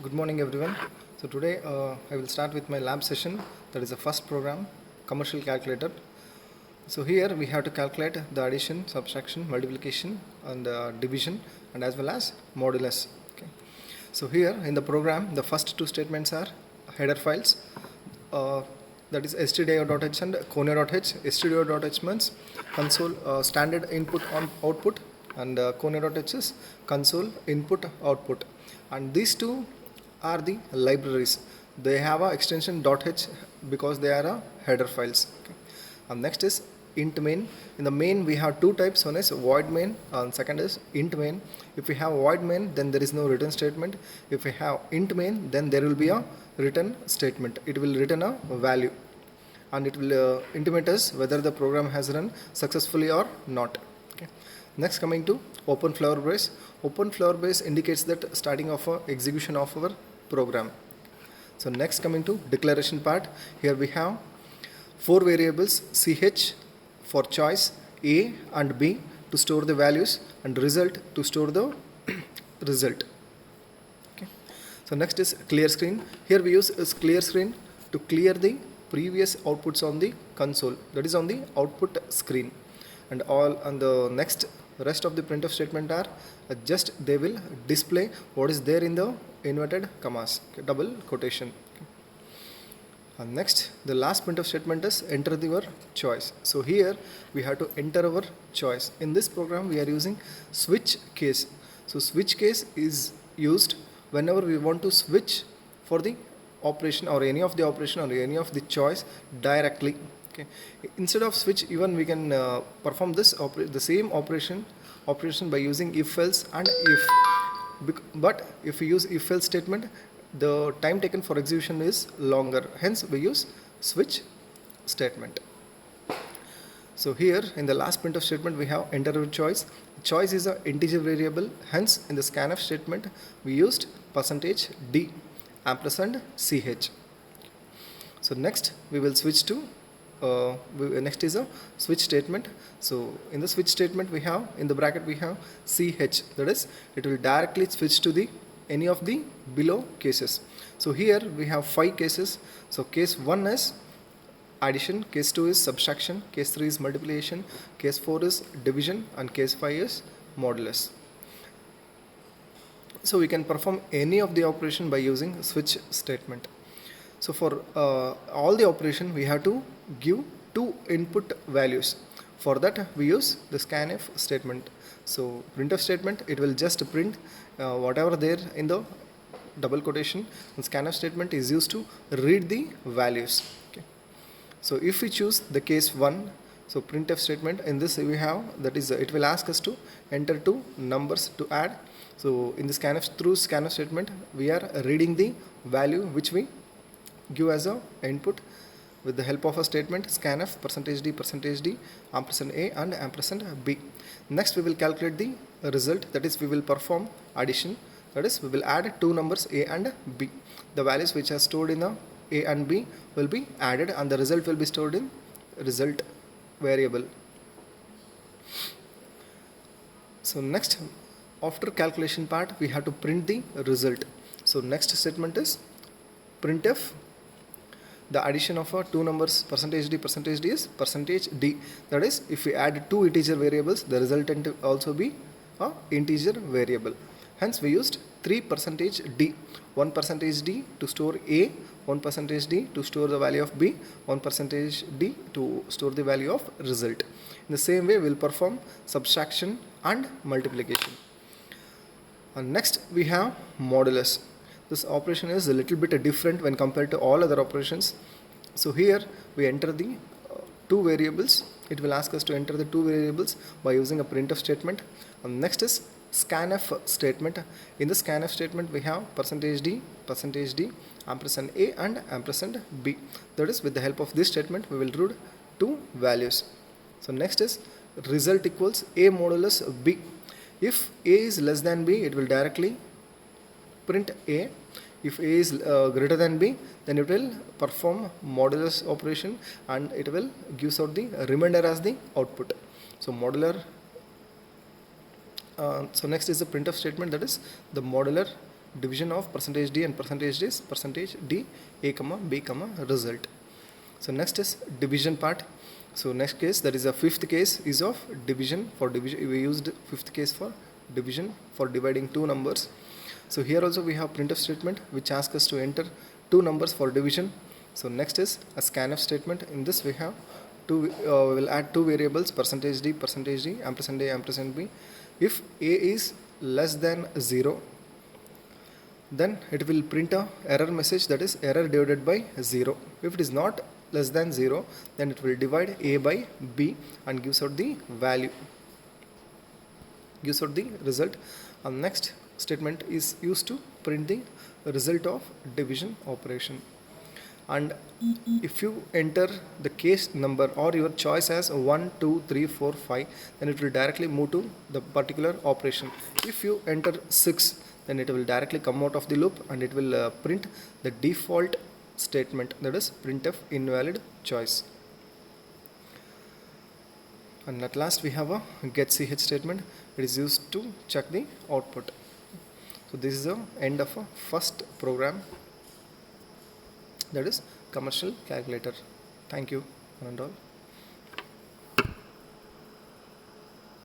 Good morning, everyone. So today I will start with my lab session. That is the first program, commercial calculator. So here we have to calculate the addition, subtraction, multiplication, and division, and as well as modulus. Okay. So here in the program, the first two statements are header files. That is stdio.h and conio.h. stdio.h means console standard input on output, and conio.h is console input output. And these two are the libraries. They have a extension .h because they are header files. Okay. And next is int main. In the main we have two types. One is void main and second is int main. If we have void main, then there is no return statement. If we have int main, then there will be a return statement. It will return a value and it will intimate us whether the program has run successfully or not. Okay. Next, coming to open flower brace. Open flower brace indicates that starting of execution of our program. So next, coming to declaration part. Here we have four variables: ch for choice, a and b to store the values, and result to store the result. Okay. So next is clear screen. Here we use is clear screen to clear the previous outputs on the console, that is on the output screen, and all on the next rest of the printf statement are just they will display what is there in the inverted commas, okay, double quotation. Okay. And next, the last printf statement is enter your choice. So here we have to enter our choice. In this program we are using switch case. So switch case is used whenever we want to switch for the operation or any of the operation or any of the choice directly. Okay. Instead of switch, even we can perform this the same operation by using if else and if. But if we use if else statement, the time taken for execution is longer. Hence we use switch statement. So here in the last printf statement we have enter our choice. Choice is an integer variable. Hence in the scanf statement we used %d ampersand ch. So next we will switch to next is a switch statement. So in the switch statement we have in the bracket we have ch, that is it will directly switch to the any of the below cases. So here we have 5 cases. So case 1 is addition, case 2 is subtraction, case 3 is multiplication, case 4 is division, and case 5 is modulus. So we can perform any of the operation by using switch statement. So for all the operation we have to give 2 input values. For that we use the scanf statement. So printf statement, it will just print whatever there in the double quotation, and scanf statement is used to read the values. Okay. So if we choose the case 1, so printf statement, in this we have, that is it will ask us to enter 2 numbers to add. So in the scanf statement we are reading the value which we give as a input with the help of a statement scanf %d ampersand a and ampersand b. Next we will calculate the result, that is we will perform addition, that is we will add 2 numbers a and b. The values which are stored in the a and b will be added and the result will be stored in result variable. So next, after calculation part we have to print the result. So next statement is printf the addition of 2 numbers %d is %d, that is if we add 2 integer variables the resultant will also be a integer variable. Hence we used 3 %d, 1 %d to store a, 1 %d to store the value of b, 1 %d to store the value of result. In the same way we will perform subtraction and multiplication. And next we have modulus. This operation is a little bit different when compared to all other operations. So here we enter the 2 variables. It will ask us to enter the 2 variables by using a printf statement. And next is scanf statement. In the scanf statement we have %d ampersand a and ampersand b. That is with the help of this statement we will read 2 values. So next is result equals a modulus b. If a is less than b, it will directly print a. If a is greater than b, then it will perform modulus operation and it will gives out the remainder as the output. So so next is the printf statement, that is the modular division of percentage D and percentage D is percentage D A comma B comma result. So next is division part. So next case, that is a fifth case, is of division. For division we used fifth case for division for dividing two numbers. So here also we have printf statement which asks us to enter two numbers for division. So next is a scanf statement. In this we have two, we will add two variables, percentage D, ampersand A, ampersand B. If A is less than 0, then it will print a error message, that is error divided by 0. If it is not less than 0, then it will divide A by B and gives out the value, gives out the result. And next statement is used to print the result of division operation. And if you enter the case number or your choice as 1, 2, 3, 4, 5, then it will directly move to the particular operation. If you enter 6, then it will directly come out of the loop and it will print the default statement, that is printf invalid choice. And at last we have a getch statement. It is used to check the output. So this is the end of a first program, that is commercial calculator. Thank you, one and all.